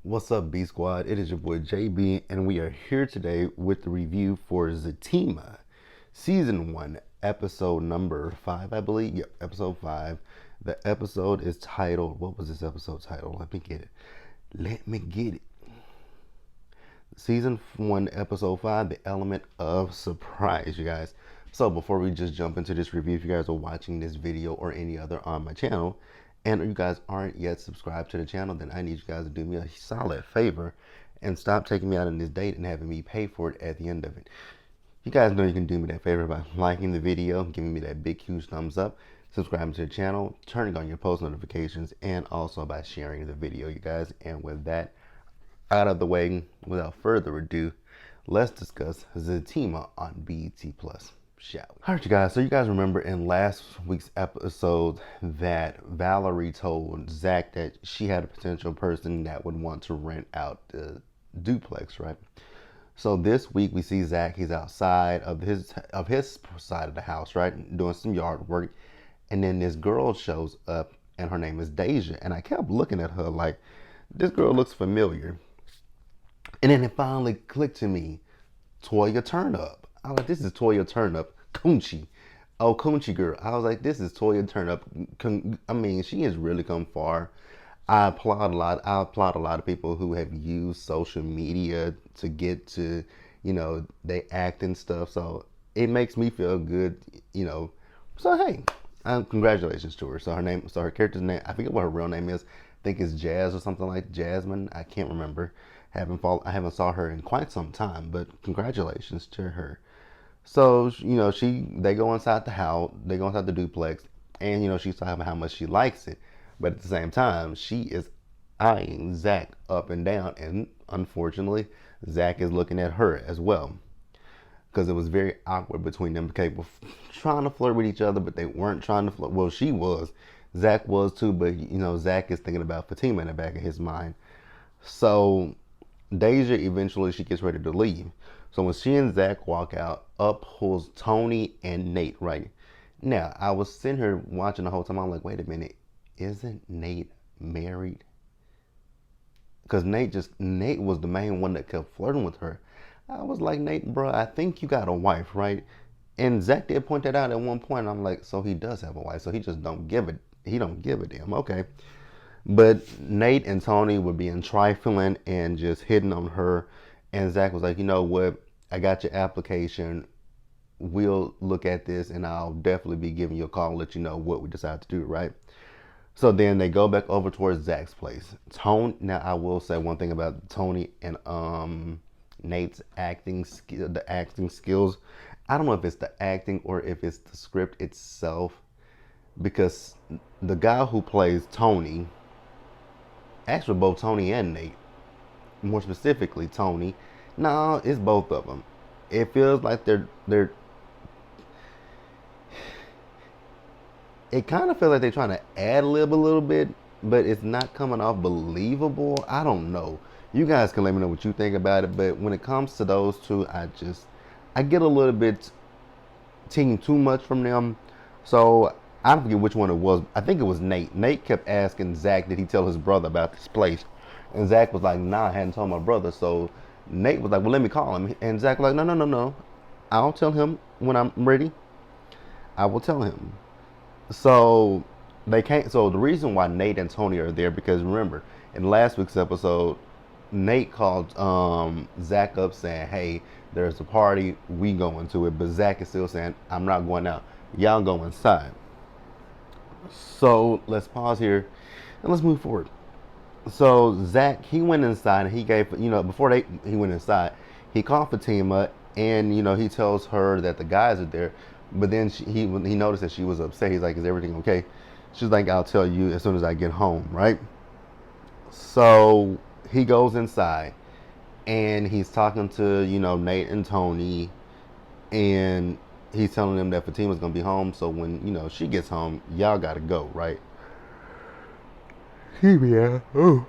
What's up, B Squad? It is your boy JB, and we are here today with the review for Zatima, Season 1, Episode number 5, I believe. Yep, Episode 5. The episode is titled, what was this episode titled? Let me get it. Season 1, Episode 5, The Element of Surprise, you guys. So before we just jump into this review, if you guys are watching this video or any other on my channel, and you guys aren't yet subscribed to the channel, then I need you guys to do me a solid favor and stop taking me out on this date and having me pay for it at the end of it. You guys know you can do me that favor by liking the video, giving me that big huge thumbs up, subscribing to the channel, turning on your post notifications, and also by sharing the video, you guys. And with that out of the way, without further ado, let's discuss Zatima on BET Plus. Shall we? All right, you guys. So you guys remember in last week's episode that Valerie told Zach that she had a potential person that would want to rent out the duplex, right? So this week we see Zach. He's outside of his side of the house, right, doing some yard work, and then this girl shows up, and her name is Deja. And I kept looking at her like, this girl looks familiar. And then it finally clicked to me, Toya Turnup. I was like, this is Toya Turnup, Coochie. Oh, Coochie girl. I was like, this is Toya Turnup. I mean, she has really come far. I applaud a lot. I applaud a lot of people who have used social media to get to, they act and stuff. So it makes me feel good. So hey, congratulations to her. So her character's name, I forget what her real name is. I think it's Jazz or something like Jasmine. I can't remember. I haven't saw her in quite some time, but congratulations to her. So they go inside the house, they go inside the duplex, and she's talking about how much she likes it, but at the same time she is eyeing Zach up and down, and unfortunately Zach is looking at her as well, because it was very awkward between them. They were trying to flirt with each other, but they weren't trying to flirt. Well, she was, Zach was too, but Zach is thinking about Fatima in the back of his mind. So Deja eventually she gets ready to leave. So when she and Zach walk out, up pulls Tony and Nate, right? Now, I was sitting here watching the whole time. I'm like, wait a minute, isn't Nate married? Because Nate was the main one that kept flirting with her. I was like, Nate, bro, I think you got a wife, right? And Zach did point that out at one point. I'm like, so he does have a wife, so he just don't give it. He don't give a damn. Okay. But Nate and Tony were being trifling and just hitting on her. And Zach was like, you know what? I got your application. We'll look at this, and I'll definitely be giving you a call and let you know what we decide to do, right? So then they go back over towards Zach's place. Now I will say one thing about Tony and Nate's acting skills. I don't know if it's the acting or if it's the script itself, because the guy who plays Tony, actually both Tony and Nate, more specifically Tony, no, it's both of them. It feels like they're it kind of feels like they're trying to ad lib a little bit, but it's not coming off believable. I don't know. You guys can let me know what you think about it, but when it comes to those two, I get a little bit team too much from them. So I don't forget which one it was. I think it was Nate. Nate kept asking Zach, did he tell his brother about this place? And Zach was like, nah, I hadn't told my brother. So Nate was like, well, let me call him. And Zach was like, no, no, no, no. I'll tell him when I'm ready. I will tell him. So they can't. So the reason why Nate and Tony are there, because remember, in last week's episode, Nate called Zach up saying, hey, there's a party, we going to it. But Zach is still saying, I'm not going out. Y'all go inside. So let's pause here and let's move forward. So Zach, he went inside and he gave, before he went inside, he called Fatima, and he tells her that the guys are there. But then he noticed that she was upset. He's like, is everything okay? She's like, I'll tell you as soon as I get home, right? So he goes inside and he's talking to, Nate and Tony, and he's telling them that Fatima's gonna be home. So when, she gets home, y'all gotta go, right? Yeah. Oh.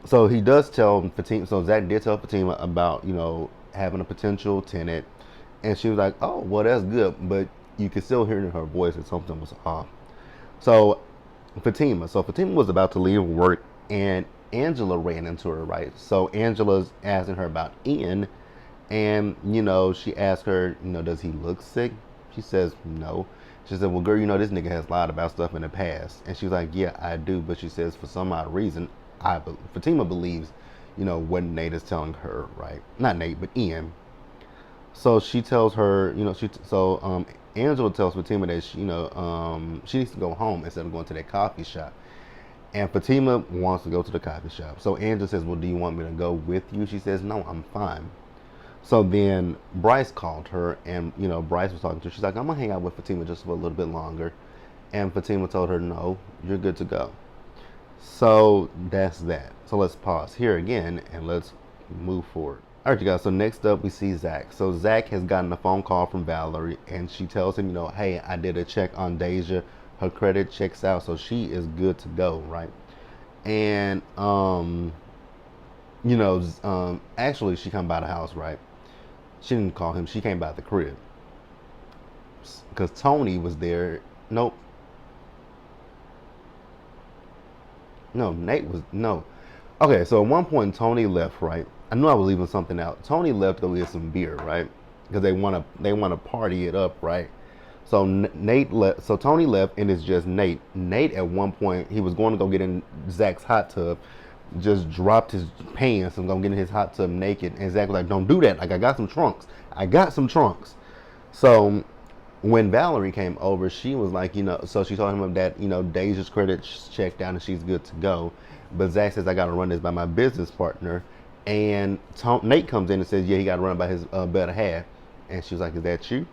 So he does tell Fatima. So Zach did tell Fatima about having a potential tenant, and she was like, "Oh, well, that's good," but you could still hear in her voice that something was off. So Fatima was about to leave work, and Angela ran into her, right? So Angela's asking her about Ian, and she asked her, does he look sick? She says no. She said, well, girl, this nigga has lied about stuff in the past. And she's like, yeah, I do. But she says, for some odd reason, Fatima believes, what Nate is telling her, right? Not Nate, but Ian. So she tells her, Angela tells Fatima that she needs to go home instead of going to that coffee shop. And Fatima wants to go to the coffee shop. So Angela says, well, do you want me to go with you? She says, no, I'm fine. So then Bryce called her, and Bryce was talking to her. She's like, I'm gonna hang out with Fatima just for a little bit longer. And Fatima told her, no, you're good to go. So that's that. So let's pause here again and let's move forward. All right, you guys. So next up, we see Zach. So Zach has gotten a phone call from Valerie, and she tells him, hey, I did a check on Deja. Her credit checks out, so she is good to go, right? And actually, she come by the house, right? She didn't call him. She came by the crib because Tony was there. Nope. No, Nate was no. Okay, so at one point Tony left, right? I knew I was leaving something out. Tony left to go get some beer, right? Because they want to party it up, right? So Nate left. So Tony left, and it's just Nate. Nate at one point he was going to go get in Zach's hot tub, just dropped his pants and gonna get in his hot tub naked. And Zach was like, "Don't do that. Like I got some trunks. I got some trunks." So when Valerie came over, she was like, so she told him that, Deja's credit checked out and she's good to go. But Zach says, I got to run this by my business partner. And Nate comes in and says, yeah, he got to run by his better half. And she was like, is that you?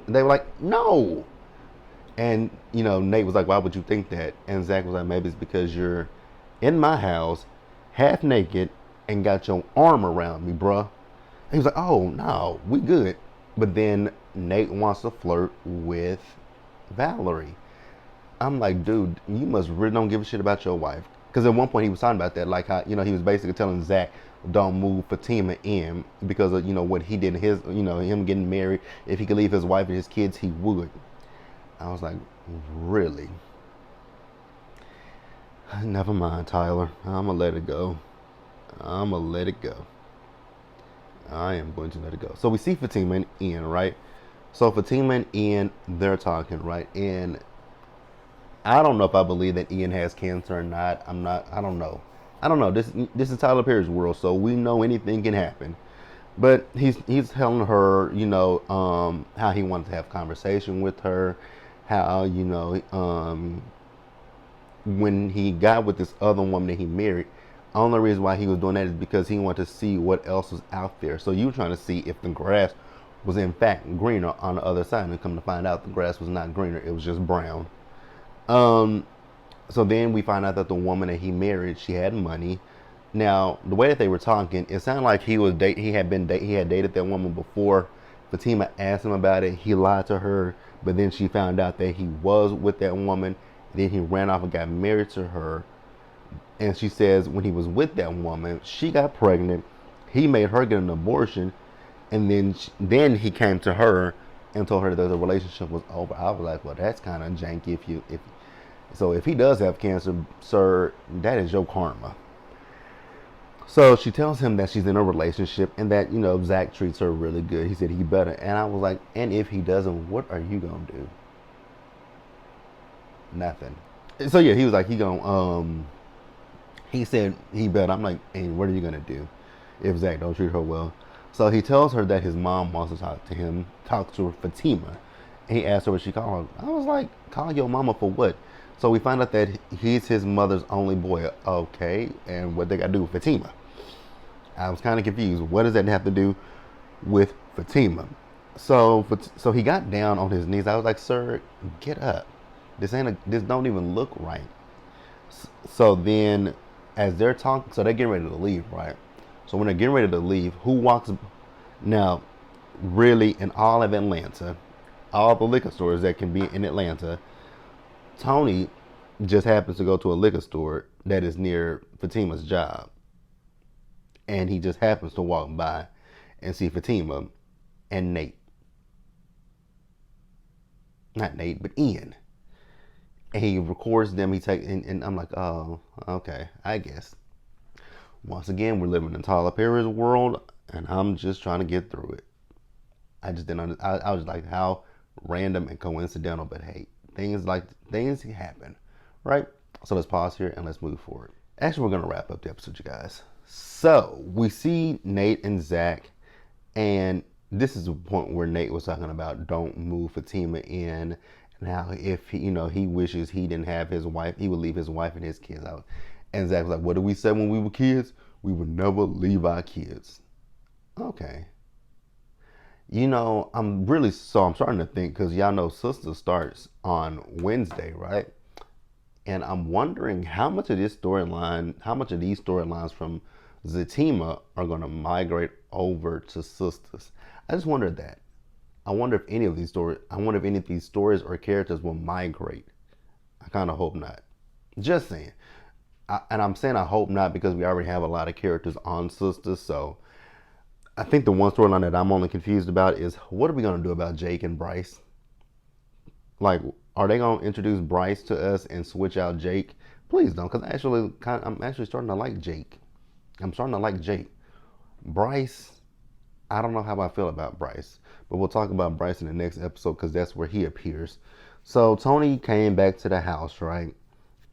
They were like, no. And, Nate was like, why would you think that? And Zach was like, maybe it's because you're in my house, half naked, and got your arm around me, bruh. And he was like, oh, no, we good. But then Nate wants to flirt with Valerie. I'm like, dude, you must really don't give a shit about your wife. Because at one point he was talking about that, like how, he was basically telling Zach, don't move Fatima in because of, what he did in his, him getting married. If he could leave his wife and his kids, he would. I was like, really? Never mind, Tyler. I'm going to let it go. I'm going to let it go. I am going to let it go. So we see Fatima and Ian, right? So Fatima and Ian, they're talking, right? And I don't know if I believe that Ian has cancer or not. I don't know. This is Tyler Perry's world, so we know anything can happen. But he's telling her, how he wanted to have conversation with her, how, when he got with this other woman that he married, only reason why he was doing that is because he wanted to see what else was out there. So you were trying to see if the grass was in fact greener on the other side, and come to find out the grass was not greener, it was just brown. So then we find out that the woman that he married, she had money. Now the way that they were talking, it sounded like he had dated that woman before. Fatima asked him about it. He lied to her, but then she found out that he was with that woman. Then he ran off and got married to her. And she says when he was with that woman, she got pregnant. He made her get an abortion, and then he came to her and told her that the relationship was over. I was like, well, that's kind of janky. If he does have cancer, sir, that is your karma. So she tells him that she's in a relationship and that Zach treats her really good. He said he better, and I was like, and if he doesn't, what are you gonna do? Nothing. So yeah, he was like, he said he bet. I'm like, and what are you gonna do if Zach don't treat her well? So he tells her that his mom wants to talk to Fatima. And he asked her what she called her. I was like, call your mama for what? So we find out that he's his mother's only boy. Okay, and what they got to do with Fatima? I was kind of confused. What does that have to do with Fatima? So he got down on his knees. I was like, sir, get up. This don't even look right. So then, as they're talking, so they're getting ready to leave, right? So when they're getting ready to leave, who walks? Now, really, in all of Atlanta, all the liquor stores that can be in Atlanta, Tony just happens to go to a liquor store that is near Fatima's job. And he just happens to walk by and see Fatima and Nate. Not Nate, but Ian. And he records them. And I'm like, oh, okay, I guess. Once again, we're living in Tyler Perry's world, and I'm just trying to get through it. I just didn't. I was like, how random and coincidental, but hey, things happen, right? So let's pause here and let's move forward. Actually, we're gonna wrap up the episode, you guys. So we see Nate and Zach, and this is the point where Nate was talking about don't move Fatima in, and how if he, he wishes he didn't have his wife, he would leave his wife and his kids out. And Zach was like, "What did we say when we were kids? We would never leave our kids." Okay. I'm starting to think because y'all know Sister starts on Wednesday, right? And I'm wondering how much of these storylines from Zatima are going to migrate over to Sisters. I just wondered that. I wonder if any of these stories or characters will migrate. I kind of hope not. Just saying. And I'm saying I hope not because we already have a lot of characters on Sisters. So I think the one storyline that I'm only confused about is what are we going to do about Jake and Bryce? Like, are they gonna introduce Bryce to us and switch out Jake? Please don't, because I'm actually starting to like Jake. I'm starting to like Jake. Bryce, I don't know how I feel about Bryce, but we'll talk about Bryce in the next episode because that's where he appears. So Tony came back to the house, right?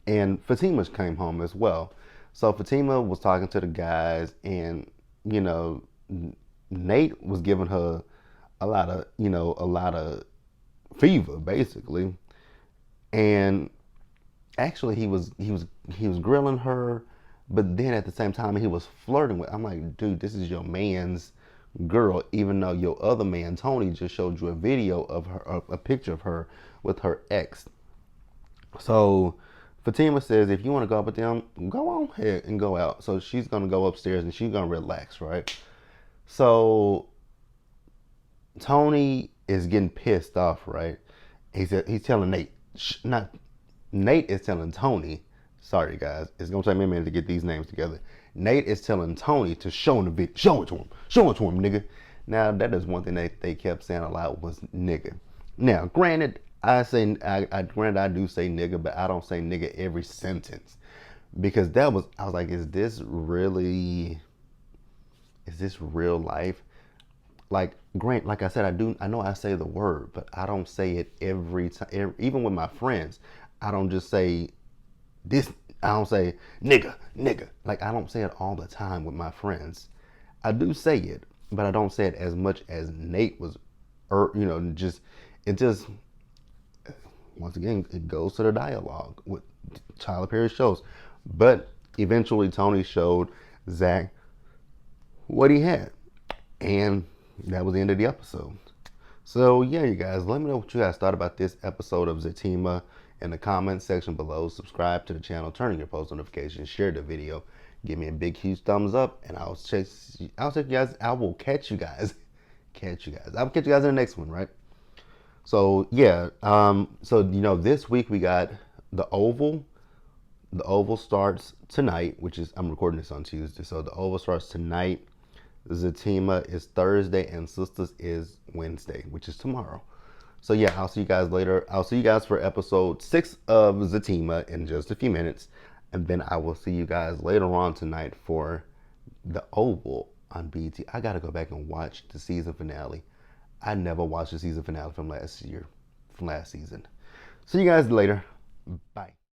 And Fatima came home as well. So Fatima was talking to the guys, and you know, Nate was giving her a lot of fever, basically. And actually, he was grilling her, but then at the same time, he was flirting with. I'm like, dude, this is your man's girl. Even though your other man, Tony, just showed you a video of her, a picture of her with her ex. So Fatima says, if you want to go up with them, go on ahead and go out. So she's gonna go upstairs and she's gonna relax, right? So Tony is getting pissed off, right? He's telling Nate, not Nate is telling Tony. Sorry guys, it's gonna take me a minute to get these names together. Nate is telling Tony to show him the video, show it to him, nigga. Now that is one thing that they kept saying a lot was nigga. Now, granted, granted I do say nigga, but I don't say nigga every sentence because I was like, is this real life? Like Grant, like I said, I know I say the word, but I don't say it every time. Even with my friends, I don't just say this. I don't say nigga. Like I don't say it all the time with my friends. I do say it, but I don't say it as much as Nate was. Just it just once again it goes to the dialogue with Tyler Perry shows. But eventually, Tony showed Zach what he had, and that was the end of the episode. So yeah, you guys, let me know what you guys thought about this episode of Zatima in the comments section below. Subscribe to the channel, turn on your post notifications, share the video, give me a big huge thumbs up, and I will catch you guys. I will catch you guys. I'll catch you guys in the next one, right? So yeah, this week we got the Oval. The Oval starts tonight, which is I'm recording this on Tuesday. So the Oval starts tonight. Zatima is Thursday and Sisters is Wednesday, which is tomorrow. So yeah, I'll see you guys later. I'll see you guys for episode 6 of Zatima in just a few minutes. And then I will see you guys later on tonight for the Oval on BT. I gotta go back and watch the season finale. I never watched the season finale from last season. See you guys later. Bye.